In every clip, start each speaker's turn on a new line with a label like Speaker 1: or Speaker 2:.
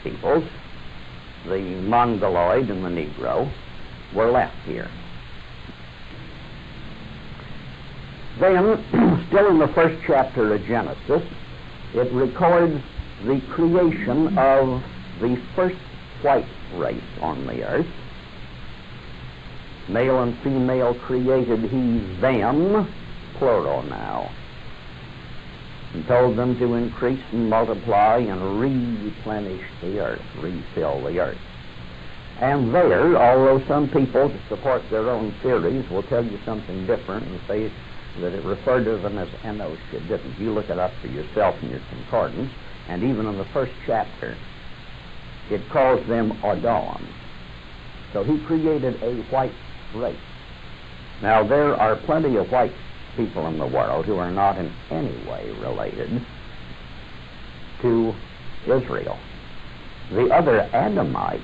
Speaker 1: peoples, the Mongoloid and the Negro, were left here. Then, still in the first chapter of Genesis, it records the creation of the first white race on the earth. Male and female created he them, plural now, and told them to increase and multiply and replenish the earth, refill the earth. And there, although some people, to support their own theories, will tell you something different and say that it referred to them as Enosh, it didn't. You look it up for yourself in your concordance, and even in the first chapter, it calls them Adam. So he created a white race. Now, there are plenty of white people in the world who are not in any way related to Israel. The other Adamites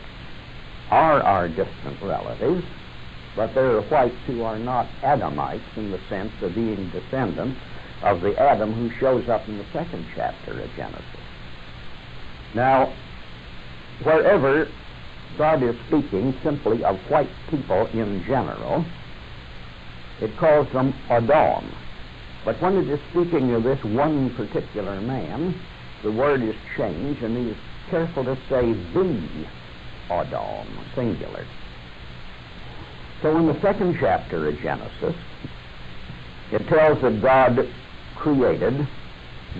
Speaker 1: are our distant relatives, but there are whites who are not Adamites in the sense of being descendants of the Adam who shows up in the second chapter of Genesis. Now, wherever God is speaking simply of white people in general, it calls them Adam. But when it is speaking of this one particular man, the word is changed, and he is careful to say the Adam, singular. So in the second chapter of Genesis, it tells that God created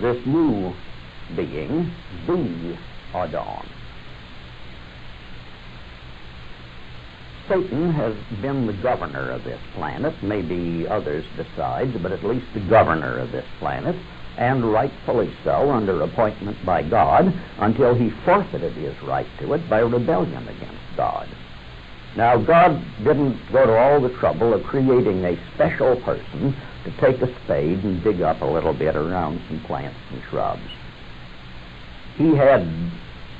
Speaker 1: this new being, the Adam. Satan has been the governor of this planet, maybe others besides, but at least the governor of this planet, and rightfully so, under appointment by God, until he forfeited his right to it by rebellion against God. Now, God didn't go to all the trouble of creating a special person to take a spade and dig up a little bit around some plants and shrubs. He had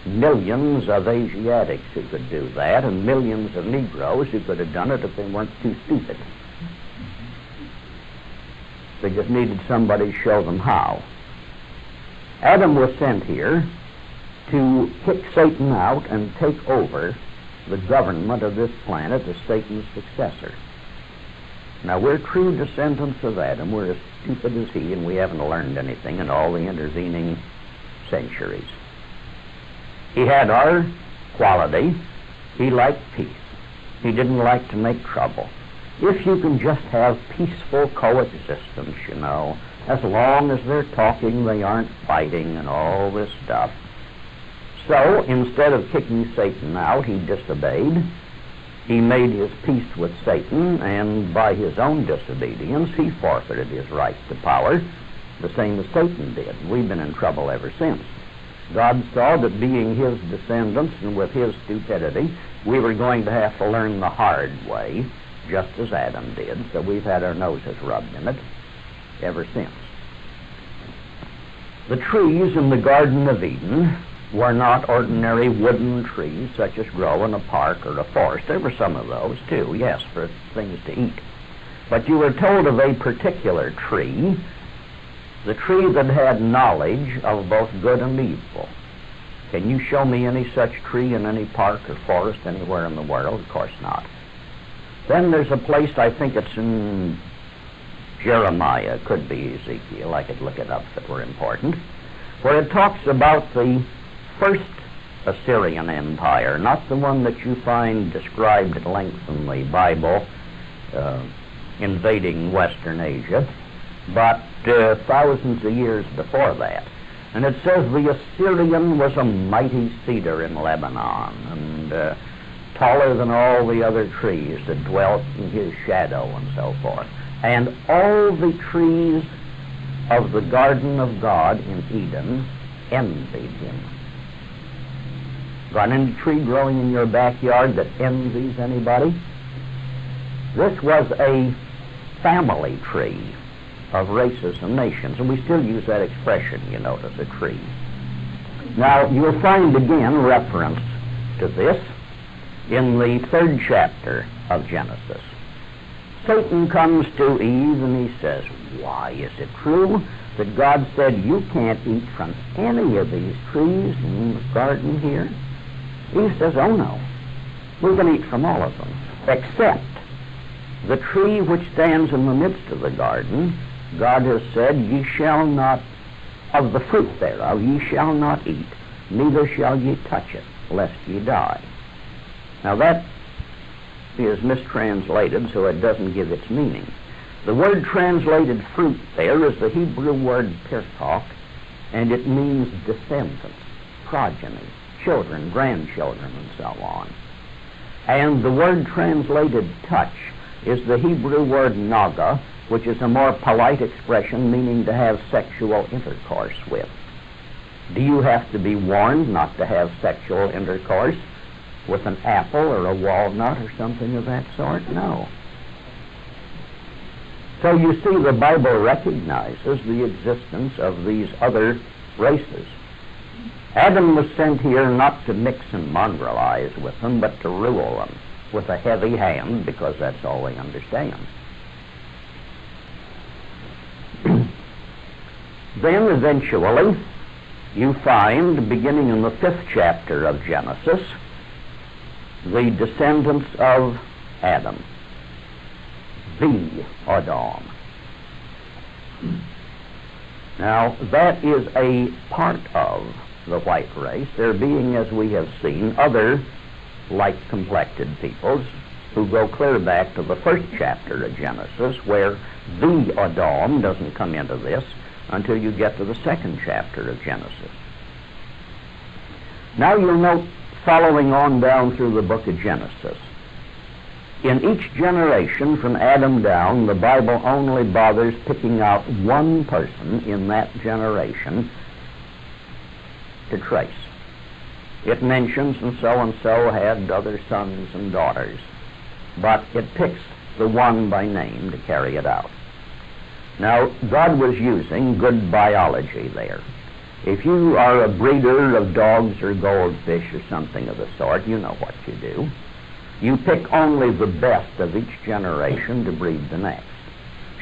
Speaker 1: millions of Asiatics who could do that, and millions of Negroes who could have done it if they weren't too stupid. They just needed somebody to show them how. Adam was sent here to kick Satan out and take over the government of this planet as Satan's successor. Now, we're true descendants of Adam. We're as stupid as he, and we haven't learned anything in all the intervening centuries. He had our quality. He liked peace. He didn't like to make trouble. If you can just have peaceful coexistence, you know, as long as they're talking, they aren't fighting and all this stuff. So, instead of kicking Satan out, he disobeyed. He made his peace with Satan, and by his own disobedience, he forfeited his right to power, the same as Satan did. We've been in trouble ever since. God saw that being his descendants and with his stupidity, we were going to have to learn the hard way, just as Adam did, so we've had our noses rubbed in it ever since. The trees in the Garden of Eden were not ordinary wooden trees such as grow in a park or a forest. There were some of those too, yes, for things to eat. But you were told of a particular tree, the tree that had knowledge of both good and evil. Can you show me any such tree in any park or forest anywhere in the world? Of course not. Then there's a place, I think it's in Jeremiah, could be Ezekiel, I could look it up if it were important, where it talks about the first Assyrian Empire, not the one that you find described at length in the Bible, invading Western Asia, but thousands of years before that. And it says the Assyrian was a mighty cedar in Lebanon, and taller than all the other trees that dwelt in his shadow and so forth. And all the trees of the garden of God in Eden envied him. Got any tree growing in your backyard that envies anybody? This was a family tree of races and nations, and we still use that expression, you notice, a tree. Now, you'll find again reference to this in the third chapter of Genesis. Satan comes to Eve and he says, why, is it true that God said you can't eat from any of these trees in the garden here? Eve says, oh no, we can eat from all of them, except the tree which stands in the midst of the garden. God has said, ye shall not, of the fruit thereof, ye shall not eat, neither shall ye touch it, lest ye die. Now that is mistranslated, so it doesn't give its meaning. The word translated fruit there is the Hebrew word pirkok, and it means descendants, progeny, children, grandchildren, and so on. And the word translated touch is the Hebrew word naga, which is a more polite expression meaning to have sexual intercourse with. Do you have to be warned not to have sexual intercourse with an apple or a walnut or something of that sort? No. So you see, the Bible recognizes the existence of these other races. Adam was sent here not to mix and mongrelize with them, but to rule them with a heavy hand, because that's all they understand. Then eventually you find, beginning in the 5th chapter of Genesis, the descendants of Adam, the Adam. Now that is a part of the white race, there being, as we have seen, other light-complected peoples who go clear back to the 1st chapter of Genesis, where the Adam doesn't come into this until you get to the 2nd chapter of Genesis. Now you'll note, following on down through the book of Genesis, in each generation from Adam down, the Bible only bothers picking out one person in that generation to trace. It mentions and so had other sons and daughters, but it picks the one by name to carry it out. Now, God was using good biology there. If you are a breeder of dogs or goldfish or something of the sort, you know what you do. You pick only the best of each generation to breed the next.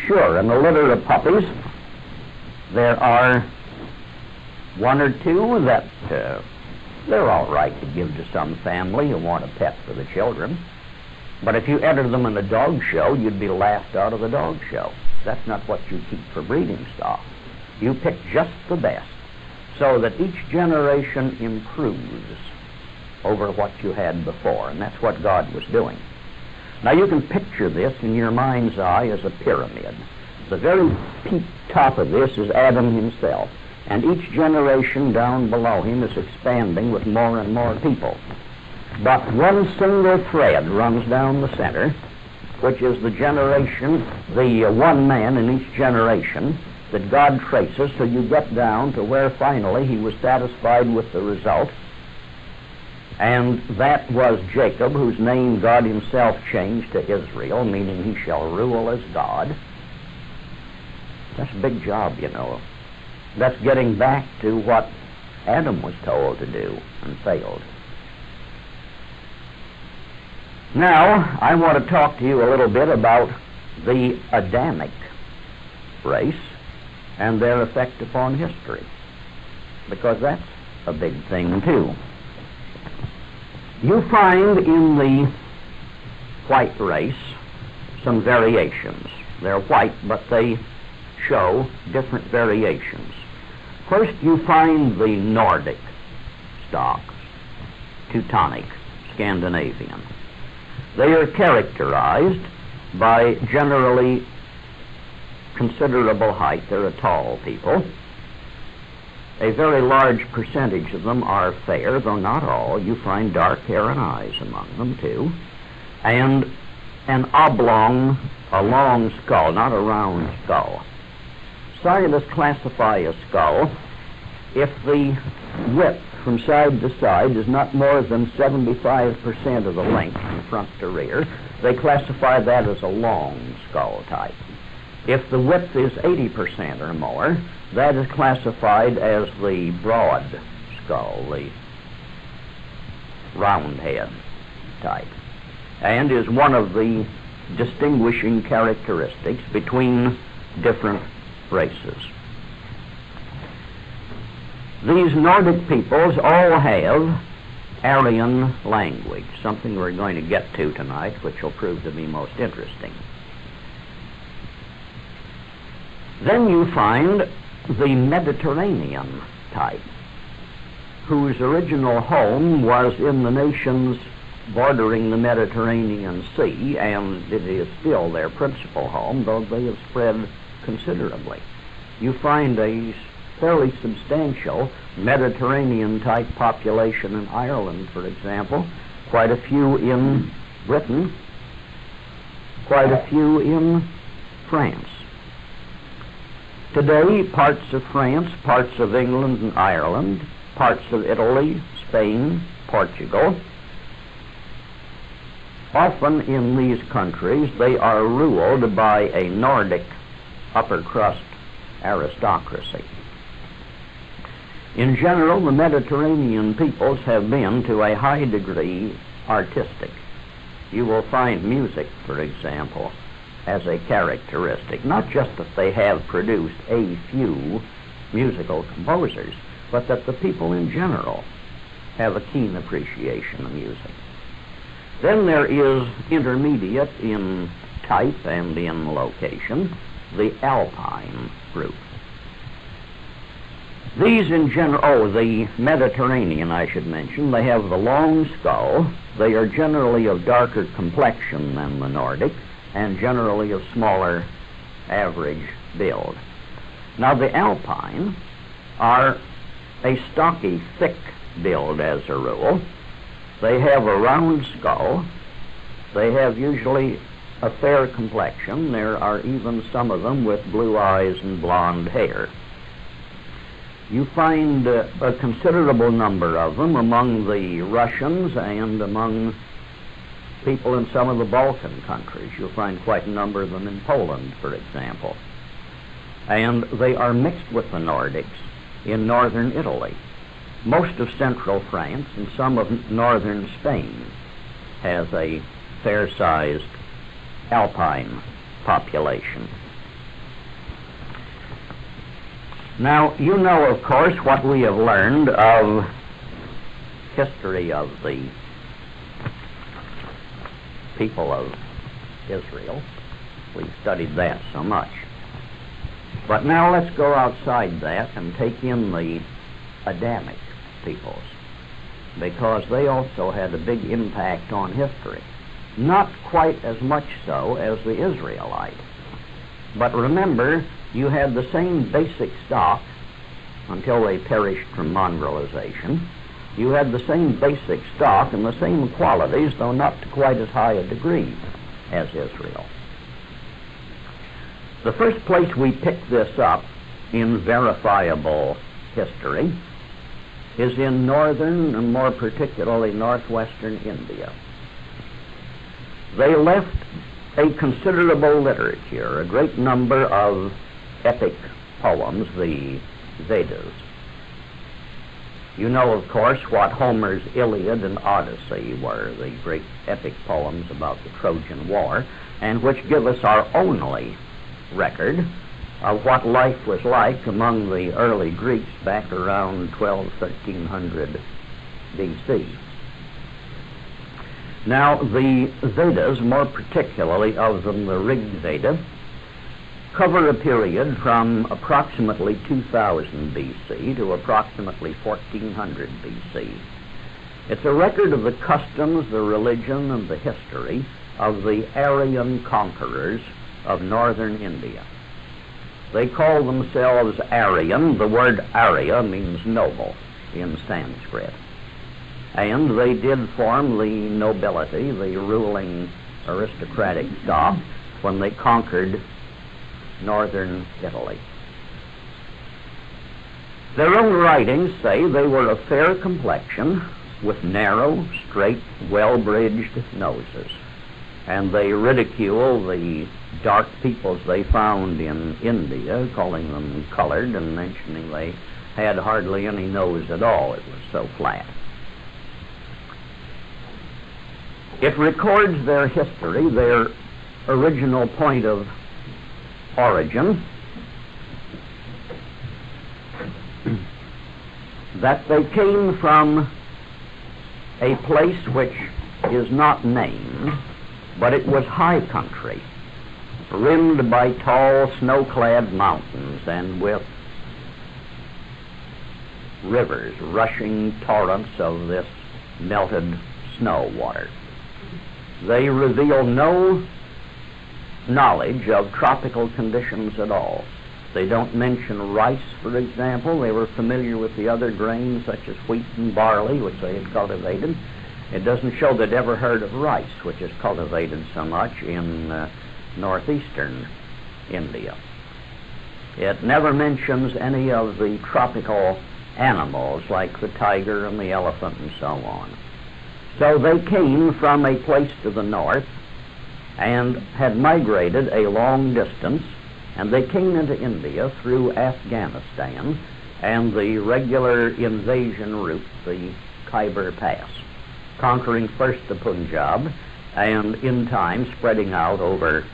Speaker 1: Sure, in a litter of puppies, there are one or two that they're all right to give to some family who want a pet for the children. But if you enter them in a dog show, you'd be laughed out of the dog show. That's not what you keep for breeding stock. You pick just the best, so that each generation improves over what you had before, and that's what God was doing. Now you can picture this in your mind's eye as a pyramid. The very peak top of this is Adam himself, and each generation down below him is expanding with more and more people. But one single thread runs down the center, which is the generation, the one man in each generation that God traces till you get down to where finally he was satisfied with the result. And that was Jacob, whose name God himself changed to Israel, meaning he shall rule as God. That's a big job, you know. That's getting back to what Adam was told to do and failed. Now, I want to talk to you a little bit about the Adamic race and their effect upon history, because that's a big thing too. You find in the white race some variations. They're white, but they show different variations. First, you find the Nordic stocks, Teutonic, Scandinavian. They are characterized by generally considerable height. They're a tall people. A very large percentage of them are fair, though not all. You find dark hair and eyes among them, too. And an oblong, a long skull, not a round skull. Scientists classify a skull if the width from side to side is not more than 75% of the length from front to rear. They classify that as a long skull type. If the width is 80% or more, that is classified as the broad skull, the round head type, and is one of the distinguishing characteristics between different races. These Nordic peoples all have Aryan language, something we're going to get to tonight, which will prove to be most interesting. Then you find the Mediterranean type, whose original home was in the nations bordering the Mediterranean Sea, and it is still their principal home, though they have spread considerably. You find a fairly substantial Mediterranean-type population in Ireland, for example, quite a few in Britain, quite a few in France. Today, parts of France, parts of England and Ireland, parts of Italy, Spain, Portugal. Often in these countries, they are ruled by a Nordic upper crust aristocracy. In general, the Mediterranean peoples have been, to a high degree, artistic. You will find music, for example, as a characteristic, not just that they have produced a few musical composers, but that the people in general have a keen appreciation of music. Then there is intermediate in type and in location, the Alpine group. These in general, the Mediterranean I should mention, they have the long skull. They are generally of darker complexion than the Nordic, and generally of smaller average build. Now the Alpine are a stocky, thick build as a rule. They have a round skull. They have usually a fair complexion. There are even some of them with blue eyes and blonde hair. You find a considerable number of them among the Russians and among people in some of the Balkan countries. You'll find quite a number of them in Poland, for example. And they are mixed with the Nordics in northern Italy. Most of central France and some of northern Spain has a fair-sized Alpine population. Now, you know, of course, what we have learned of history of the people of Israel. We've studied that so much. But now let's go outside that and take in the Adamic peoples, because they also had a big impact on history. Not quite as much so as the Israelite. But remember, you had the same basic stock until they perished from mongrelization. You had the same basic stock and the same qualities, though not to quite as high a degree as Israel. The first place we pick this up in verifiable history is in northern and more particularly northwestern India. They left a considerable literature, a great number of epic poems, the Vedas. You know, of course, what Homer's Iliad and Odyssey were, the great epic poems about the Trojan War, and which give us our only record of what life was like among the early Greeks back around 1300 BC. Now, the Vedas, more particularly of them the Rig Veda, cover a period from approximately 2000 BC to approximately 1400 BC. It's a record of the customs, the religion, and the history of the Aryan conquerors of northern India. They call themselves Aryan. The word Arya means noble in Sanskrit. And they did form the nobility, the ruling aristocratic stock, when they conquered northern Italy. Their own writings say they were of fair complexion with narrow, straight, well-bridged noses. And they ridicule the dark peoples they found in India, calling them colored and mentioning they had hardly any nose at all. It was so flat. It records their history, their original point of origin, that they came from a place which is not named, but it was high country, rimmed by tall snow-clad mountains and with rivers, rushing torrents of this melted snow water. They reveal no knowledge of tropical conditions at all. They don't mention rice, for example. They were familiar with the other grains such as wheat and barley, which they had cultivated. It doesn't show they'd ever heard of rice, which is cultivated so much in northeastern India. It never mentions any of the tropical animals like the tiger and the elephant and so on. So they came from a place to the north and had migrated a long distance, and they came into India through Afghanistan and the regular invasion route, the Khyber Pass, conquering first the Punjab and in time spreading out over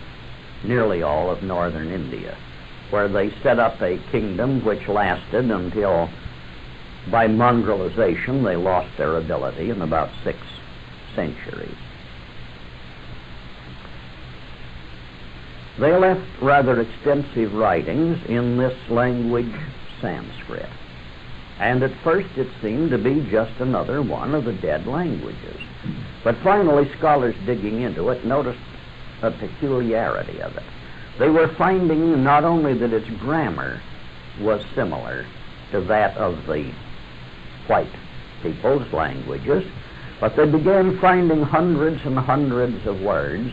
Speaker 1: nearly all of northern India, where they set up a kingdom which lasted until, by mongrelization, they lost their ability in about 6 centuries. They left rather extensive writings in this language, Sanskrit, and at first it seemed to be just another one of the dead languages. But finally, scholars digging into it noticed a peculiarity of it. They were finding not only that its grammar was similar to that of the white people's languages, but they began finding hundreds and hundreds of words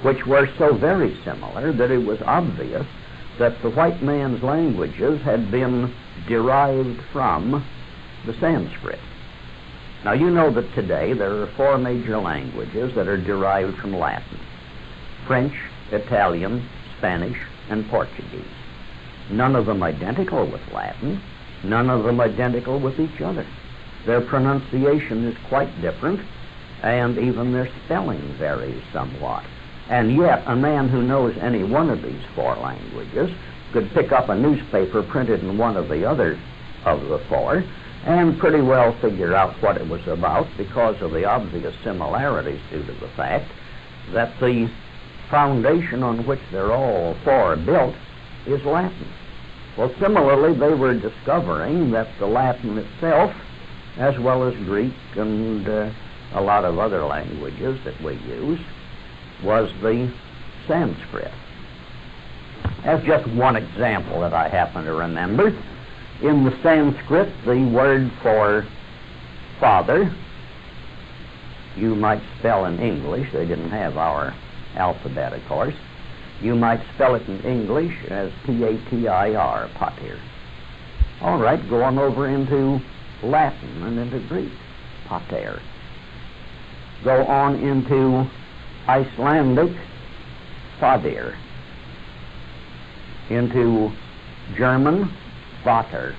Speaker 1: which were so very similar that it was obvious that the white man's languages had been derived from the Sanskrit. Now, you know that today there are 4 major languages that are derived from Latin: French, Italian, Spanish, and Portuguese. None of them identical with Latin, none of them identical with each other. Their pronunciation is quite different, and even their spelling varies somewhat. And yet, a man who knows any one of these 4 languages could pick up a newspaper printed in one of the other of the 4 and pretty well figure out what it was about because of the obvious similarities due to the fact that the foundation on which they're all 4 built is Latin. Well, similarly, they were discovering that the Latin itself, as well as Greek and a lot of other languages that we use, was the Sanskrit. As just one example that I happen to remember, in the Sanskrit, the word for father, you might spell in English, they didn't have our alphabet, of course, you might spell it in English as P-A-T-I-R, pater. All right, go on over into Latin and into Greek, pater. Go on into Icelandic, fadir. Into German, vater.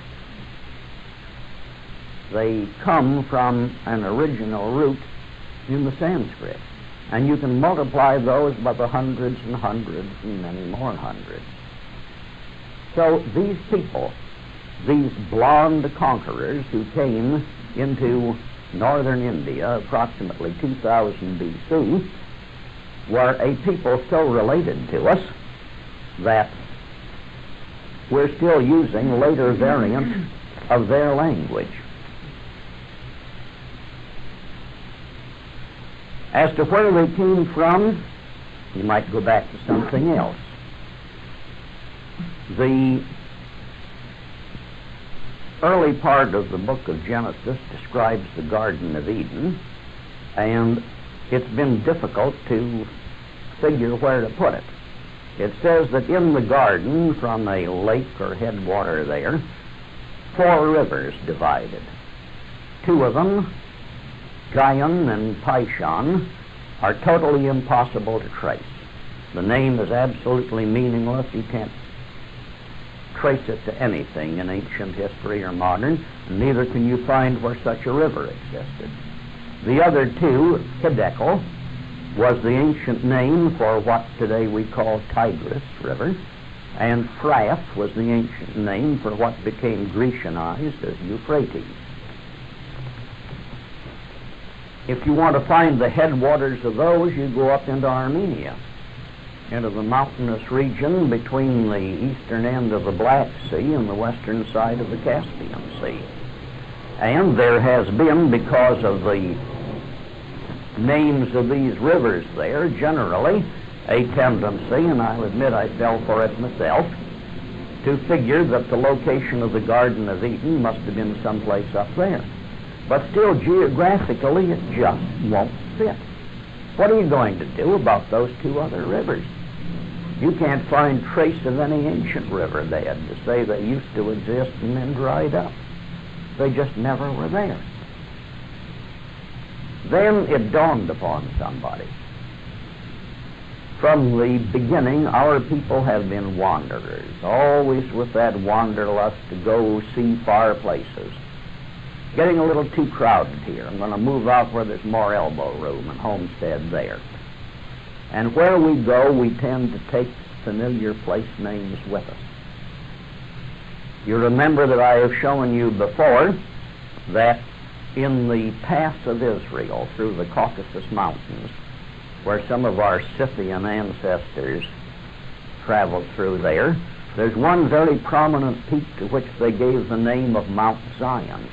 Speaker 1: They come from an original root in the Sanskrit, and you can multiply those by the hundreds and hundreds and many more hundreds. So these people, these blonde conquerors who came into northern India approximately 2000 BC, were a people so related to us that we're still using later variants of their language. As to where they came from, you might go back to something else. The early part of the book of Genesis describes the Garden of Eden, and it's been difficult to figure where to put it. It says that in the garden, from a lake or headwater there, 4 rivers divided. 2 of them, Gihon and Pishon, are totally impossible to trace. The name is absolutely meaningless. You can't trace it to anything in ancient history or modern, and neither can you find where such a river existed. The other 2, Hiddekel, was the ancient name for what today we call Tigris River, and Phrath was the ancient name for what became Grecianized as Euphrates. If you want to find the headwaters of those, you go up into Armenia, into the mountainous region between the eastern end of the Black Sea and the western side of the Caspian Sea. And there has been, because of the names of these rivers there, generally a tendency, and I'll admit I fell for it myself, to figure that the location of the Garden of Eden must have been someplace up there. But still, geographically, it just won't fit. What are you going to do about those two other rivers? You can't find trace of any ancient river bed to say they used to exist and then dried up. They just never were there. Then it dawned upon somebody. From the beginning, our people have been wanderers, always with that wanderlust to go see far places. Getting a little too crowded here. I'm going to move out where there's more elbow room and homestead there. And where we go, we tend to take familiar place names with us. You remember that I have shown you before that in the pass of Israel through the Caucasus Mountains, where some of our Scythian ancestors traveled through there, there's one very prominent peak to which they gave the name of Mount Zion.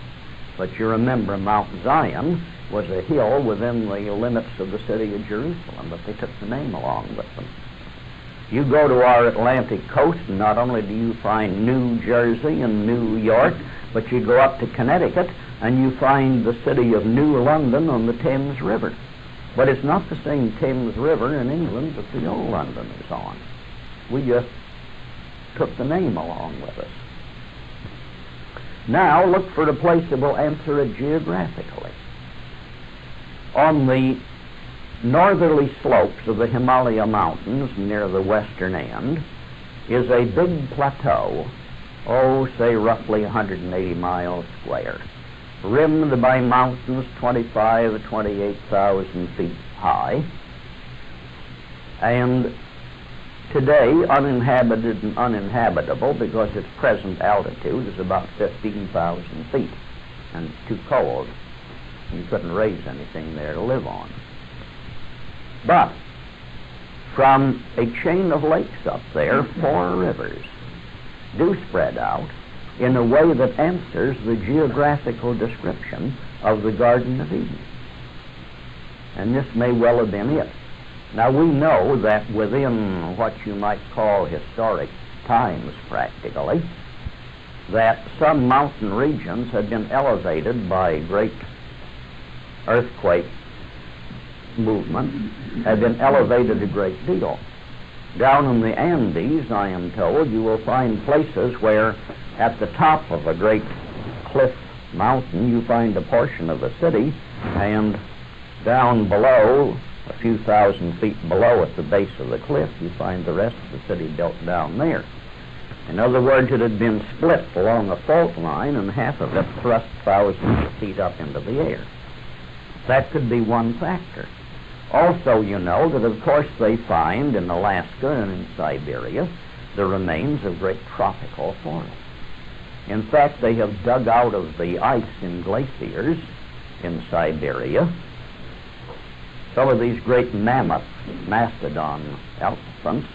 Speaker 1: But you remember Mount Zion was a hill within the limits of the city of Jerusalem, but they took the name along with them. You go to our Atlantic coast, and not only do you find New Jersey and New York, but you go up to Connecticut, and you find the city of New London on the Thames River. But it's not the same Thames River in England that the old London is on. We just took the name along with us. Now look for a place that will answer it geographically. On the northerly slopes of the Himalaya Mountains near the western end is a big plateau, say roughly 180 miles square, rimmed by mountains 25,000 to 28,000 feet high, and today uninhabited and uninhabitable because its present altitude is about 15,000 feet, and it's too cold. You couldn't raise anything there to live on. But from a chain of lakes up there, 4 rivers do spread out in a way that answers the geographical description of the Garden of Eden. And this may well have been it. Now we know that within what you might call historic times practically, that some mountain regions had been elevated by great earthquake movement, had been elevated a great deal. Down in the Andes, I am told, you will find places where at the top of a great cliff mountain you find a portion of a city, and down below, a few thousand feet below at the base of the cliff, you find the rest of the city built down there. In other words, it had been split along a fault line, and half of it thrust thousands of feet up into the air. That could be one factor. Also, you know that, of course, they find in Alaska and in Siberia the remains of great tropical forests. In fact, they have dug out of the ice in glaciers in Siberia some of these great mammoths, mastodon elephants,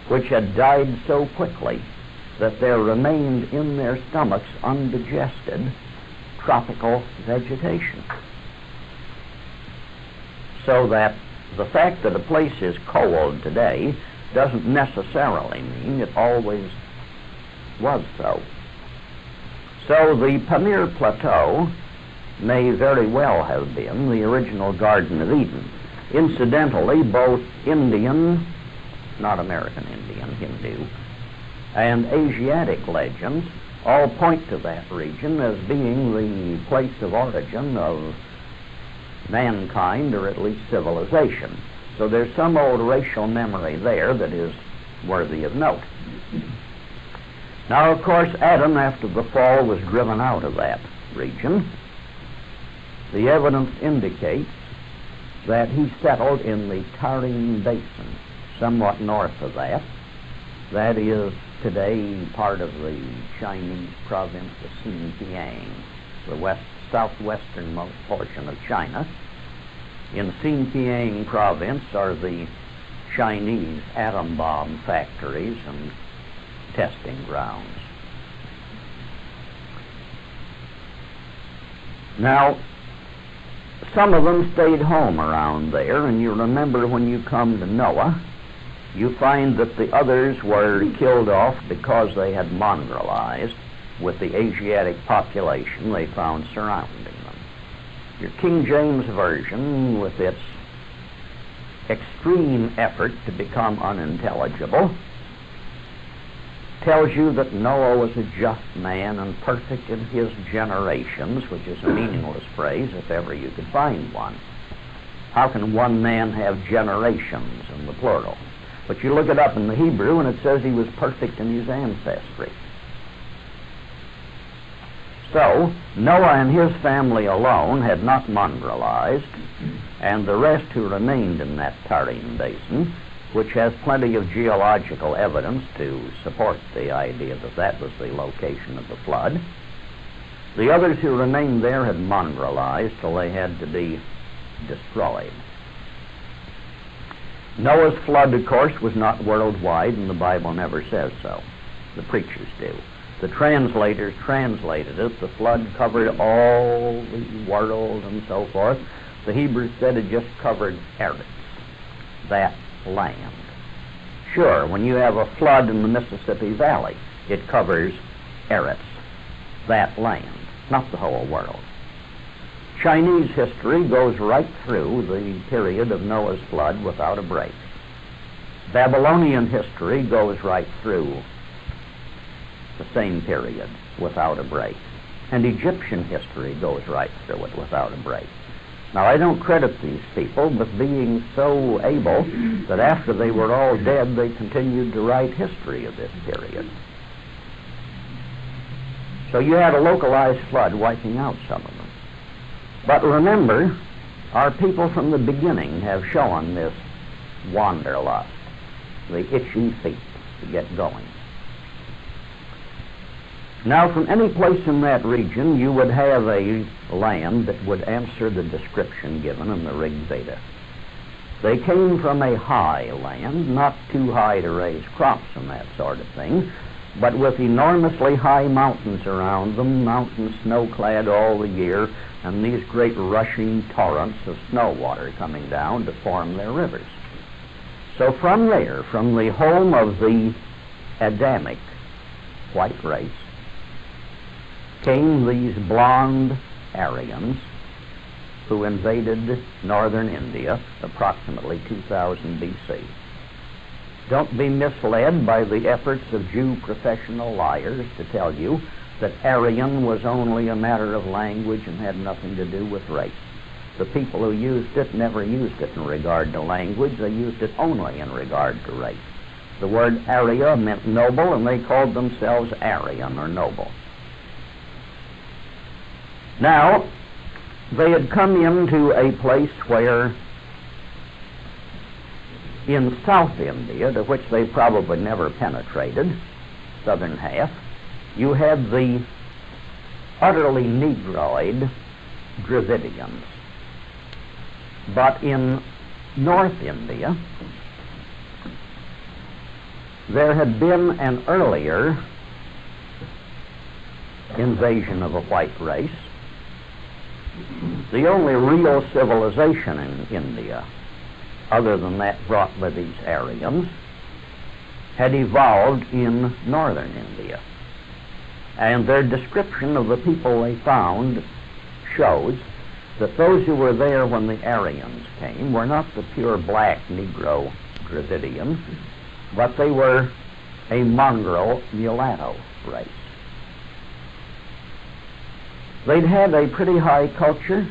Speaker 1: which had died so quickly that there remained in their stomachs undigested tropical vegetation. So that the fact that a place is cold today doesn't necessarily mean it always was so. So the Pamir Plateau may very well have been the original Garden of Eden. Incidentally, both Indian, not American Indian, Hindu, and Asiatic legends all point to that region as being the place of origin of mankind, or at least civilization. So there's some old racial memory there that is worthy of note. Now, of course, Adam, after the fall, was driven out of that region. The evidence indicates that he settled in the Tarim Basin, somewhat north of that. That is today part of the Chinese province of Xinjiang, the southwesternmost portion of China. In Xinjiang province are the Chinese atom bomb factories and testing grounds. Now, some of them stayed home around there, and you remember when you come to Noah, you find that the others were killed off because they had mongrelized with the Asiatic population they found surrounding them. Your King James Version, with its extreme effort to become unintelligible, tells you that Noah was a just man and perfect in his generations, which is a meaningless phrase if ever you could find one. How can one man have generations in the plural? But you look it up in the Hebrew and it says he was perfect in his ancestry. So, Noah and his family alone had not mongrelized, and the rest who remained in that Tarim Basin, which has plenty of geological evidence to support the idea that that was the location of the flood. The others who remained there had mongrelized till they had to be destroyed. Noah's flood, of course, was not worldwide, and the Bible never says so. The preachers do. The translators translated it. The flood covered all the world and so forth. The Hebrews said it just covered Eretz, that land. Sure, when you have a flood in the Mississippi Valley, it covers Eretz, that land, not the whole world. Chinese history goes right through the period of Noah's flood without a break. Babylonian history goes right through the same period without a break. And Egyptian history goes right through it without a break. Now, I don't credit these people with being so able that after they were all dead, they continued to write history of this period. So you had a localized flood wiping out some of them. But remember, our people from the beginning have shown this wanderlust, the itchy feet to get going. Now, from any place in that region, you would have a land that would answer the description given in the Rig Veda. They came from a high land, not too high to raise crops and that sort of thing, but with enormously high mountains around them, mountains snow-clad all the year, and these great rushing torrents of snow water coming down to form their rivers. So from there, from the home of the Adamic white race, came these blonde Aryans who invaded northern India approximately 2000 BC. Don't be misled by the efforts of Jew professional liars to tell you that Aryan was only a matter of language and had nothing to do with race. The people who used it never used it in regard to language. They used it only in regard to race. The word Arya meant noble, and they called themselves Aryan, or noble. Now, they had come into a place where, in South India, to which they probably never penetrated, southern half, you had the utterly Negroid Dravidians. But in North India, there had been an earlier invasion of a white race. The only real civilization in India, other than that brought by these Aryans, had evolved in northern India. And their description of the people they found shows that those who were there when the Aryans came were not the pure black Negro Dravidians, but they were a mongrel mulatto race. They'd had a pretty high culture.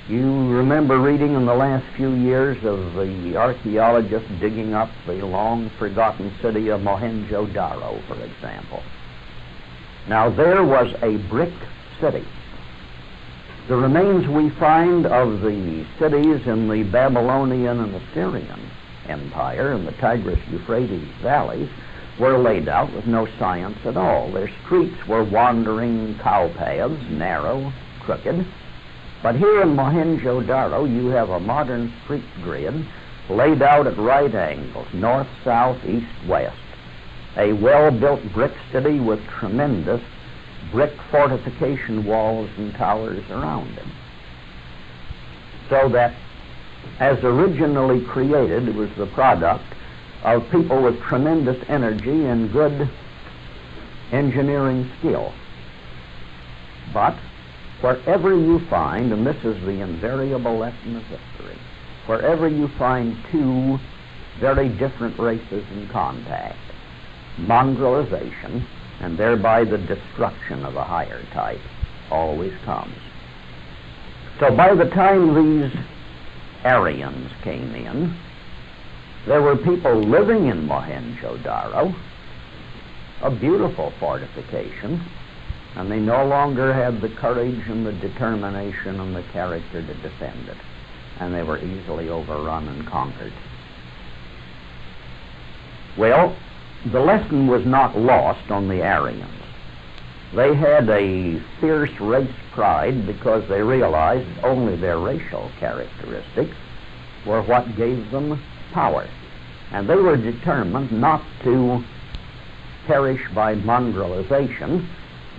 Speaker 1: You remember reading in the last few years of the archaeologists digging up the long-forgotten city of Mohenjo-Daro, for example. Now, there was a brick city. The remains we find of the cities in the Babylonian and Assyrian Empire in the Tigris-Euphrates valleys were laid out with no science at all. Their streets were wandering cow paths, narrow, crooked, But here in Mohenjo-Daro, you have a modern street grid laid out at right angles, north, south, east, west. A well-built brick city with tremendous brick fortification walls and towers around it. So that, as originally created, it was the product of people with tremendous energy and good engineering skill. But wherever you find, and this is the invariable lesson of history, wherever you find two very different races in contact, mongrelization, and thereby the destruction of a higher type, always comes. So by the time these Aryans came in, there were people living in Mohenjo-Daro, a beautiful fortification, and they no longer had the courage and the determination and the character to defend it, and they were easily overrun and conquered. Well, the lesson was not lost on the Aryans. They had a fierce race pride because they realized only their racial characteristics were what gave them power. And they were determined not to perish by mongrelization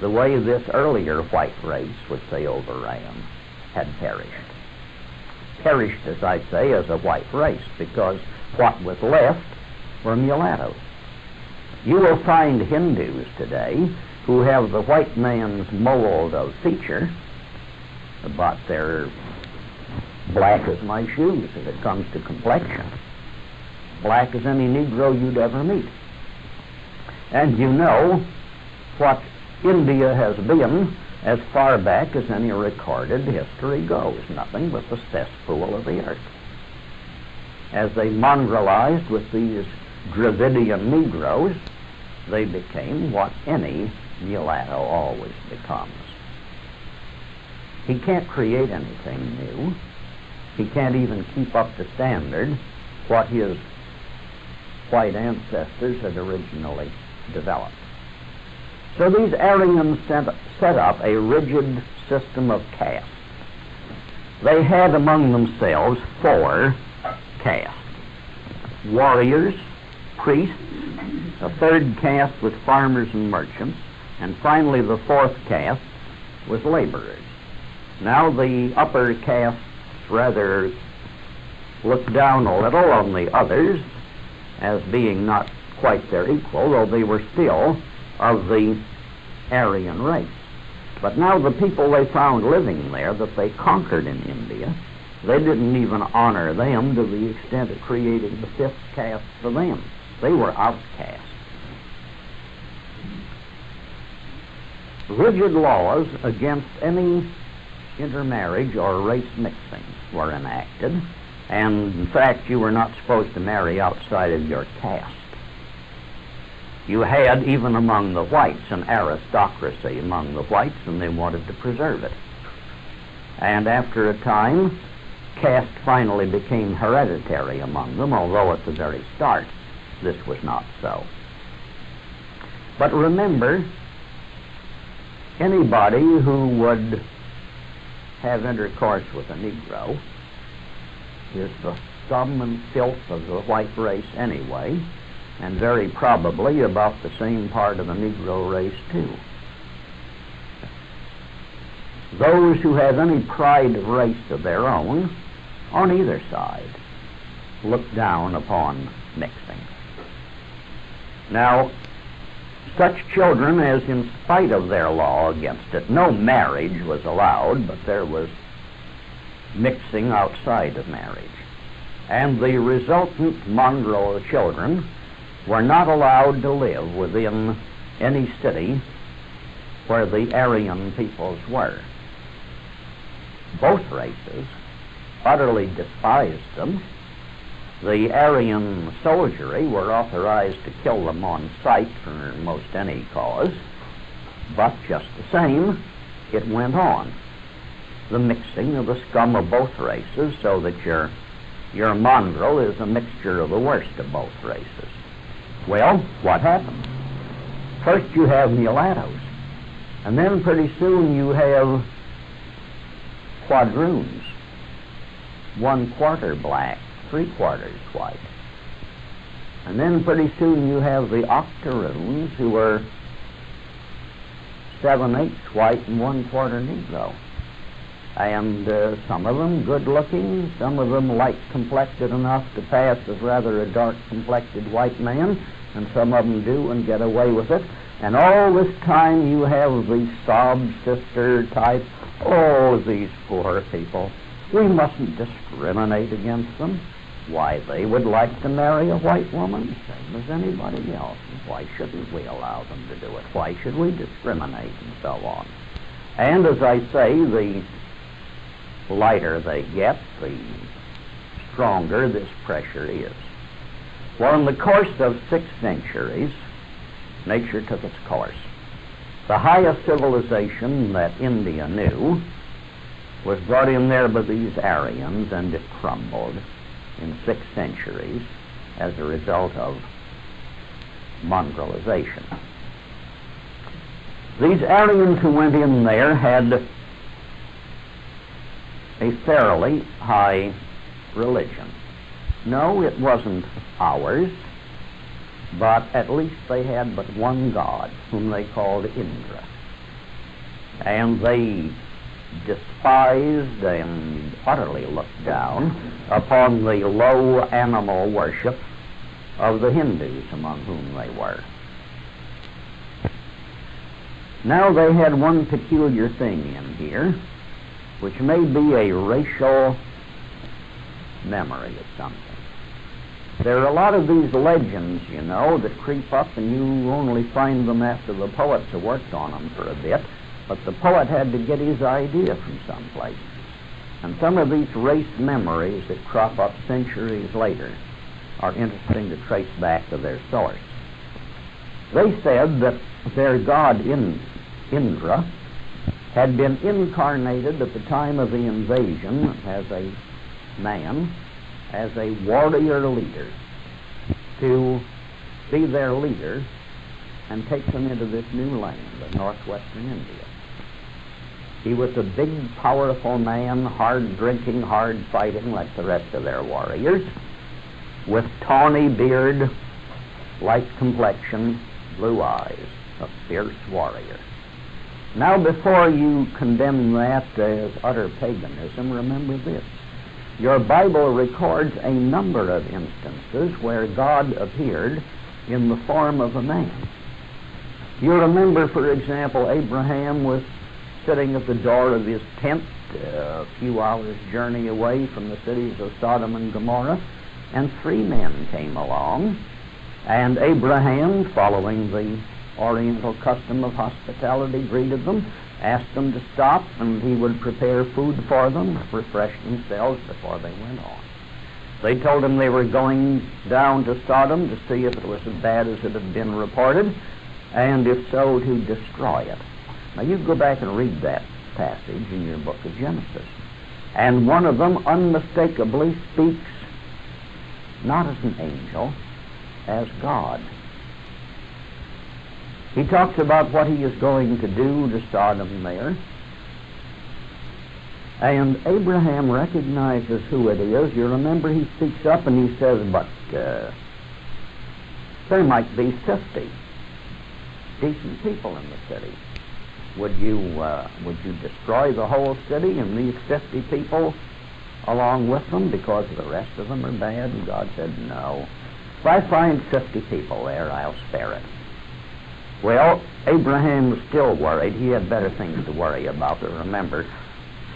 Speaker 1: the way this earlier white race, which they overran, had perished. Perished, as I say, as a white race, because what was left were mulattoes. You will find Hindus today who have the white man's mold of feature, but they're black as my shoes if it comes to complexion. Black as any Negro you'd ever meet. And you know what India has been as far back as any recorded history goes, nothing but the cesspool of the earth. As they mongrelized with these Dravidian Negroes, they became what any mulatto always becomes. He can't create anything new. He can't even keep up to standard what his white ancestors had originally developed. So these Aryans set up a rigid system of castes. They had among themselves 4 castes: warriors, priests, a 3rd caste with farmers and merchants, and finally the 4th caste was laborers. Now the upper castes rather looked down a little on the others as being not quite their equal, though they were still of the Aryan race. But now the people they found living there that they conquered in India, they didn't even honor them to the extent of creating the 5th caste for them. They were outcasts. Rigid laws against any intermarriage or race mixing were enacted, and in fact you were not supposed to marry outside of your caste. You had, even among the whites, an aristocracy among the whites, and they wanted to preserve it. And after a time, caste finally became hereditary among them, although at the very start this was not so. But remember, anybody who would have intercourse with a Negro is the scum and filth of the white race anyway, and very probably about the same part of the Negro race too. Those who have any pride of race of their own, on either side, look down upon mixing. Now, such children as, in spite of their law against it, no marriage was allowed, but there was mixing outside of marriage. And the resultant mongrel children were not allowed to live within any city where the Aryan peoples were. Both races utterly despised them. The Aryan soldiery were authorized to kill them on sight for most any cause, but just the same, it went on. The mixing of the scum of both races, so that your mongrel is a mixture of the worst of both races. Well, what happens? First you have mulattoes, and then pretty soon you have quadroons, 1/4 black, 3/4 white. And then pretty soon you have the octoroons, who are 7/8 white and 1/4 Negro. And some of them good-looking, some of them light-complected enough to pass as rather a dark-complected white man, and some of them do and get away with it. And all this time you have the sob sister type. Oh, these poor people. We mustn't discriminate against them. Why, they would like to marry a white woman, same as anybody else. Why shouldn't we allow them to do it? Why should we discriminate and so on? And as I say, the lighter they get, the stronger this pressure is. Well, in the course of 6 centuries, nature took its course. The highest civilization that India knew was brought in there by these Aryans, and it crumbled in 6 centuries as a result of mongrelization. These Aryans who went in there had a fairly high religion. No, it wasn't ours, but at least they had but one god, whom they called Indra. And they despised and utterly looked down upon the low animal worship of the Hindus among whom they were. Now they had one peculiar thing in here, which may be a racial memory of something. There are a lot of these legends, you know, that creep up, and you only find them after the poets have worked on them for a bit, but the poet had to get his idea from someplace. And some of these race memories that crop up centuries later are interesting to trace back to their source. They said that their god Indra had been incarnated at the time of the invasion as a man, as a warrior leader, to be their leader and take them into this new land of northwestern India. He was a big, powerful man, hard drinking, hard fighting like the rest of their warriors, with tawny beard, light complexion, blue eyes, a fierce warrior. Now, before you condemn that as utter paganism, remember this. Your Bible records a number of instances where God appeared in the form of a man. You remember, for example, Abraham was sitting at the door of his tent a few hours' journey away from the cities of Sodom and Gomorrah, and 3 men came along, and Abraham, following the Oriental custom of hospitality, greeted them, asked them to stop, and he would prepare food for them, refresh themselves before they went on. They told him they were going down to Sodom to see if it was as bad as it had been reported, and if so, to destroy it. Now you go back and read that passage in your book of Genesis. And one of them unmistakably speaks not as an angel, as God. He talks about what he is going to do to Sodom there. And Abraham recognizes who it is. You remember he speaks up and he says, but there might be 50 decent people in the city. Would you destroy the whole city and leave 50 people along with them because the rest of them are bad? And God said, no. If I find 50 people there, I'll spare it. Well, Abraham was still worried. He had better things to worry about. But remember,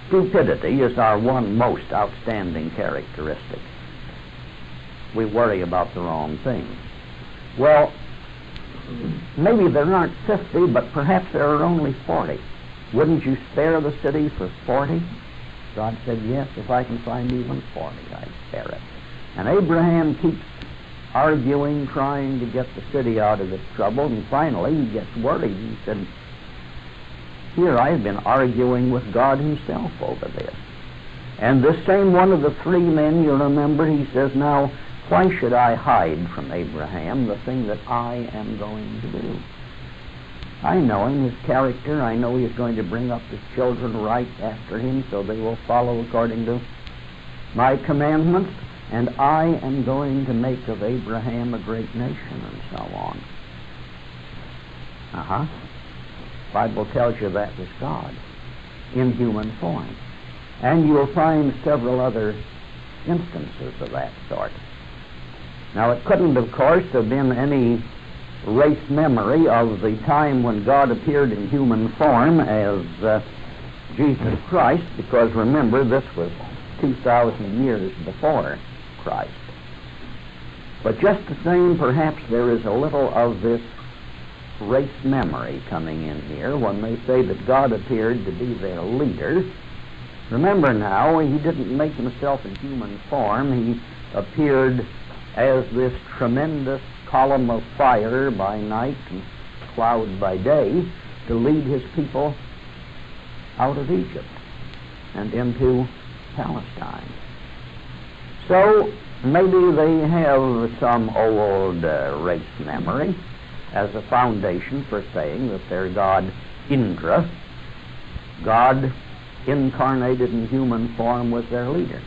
Speaker 1: stupidity is our one most outstanding characteristic. We worry about the wrong things. Well, maybe there aren't 50, but perhaps there are only 40. Wouldn't you spare the city for 40? God said, yes, if I can find even 40, I'd spare it. And Abraham keeps arguing, trying to get the city out of its trouble, and finally he gets worried. He said, here I have been arguing with God himself over this. And this same one of the 3 men, you remember, he says, now, why should I hide from Abraham the thing that I am going to do? I know him, his character. I know he is going to bring up his children right after him, so they will follow according to my commandments. And I am going to make of Abraham a great nation, and so on. Bible tells you that was God in human form. And you'll find several other instances of that sort. Now, it couldn't, of course, have been any race memory of the time when God appeared in human form as Jesus Christ, because remember, this was 2,000 years before Christ. But just the same, perhaps there is a little of this race memory coming in here when they say that God appeared to be their leader. Remember now, he didn't make himself in human form. He appeared as this tremendous column of fire by night and cloud by day to lead his people out of Egypt and into Palestine. So maybe they have some old race memory as a foundation for saying that their God Indra, God incarnated in human form, was their leader.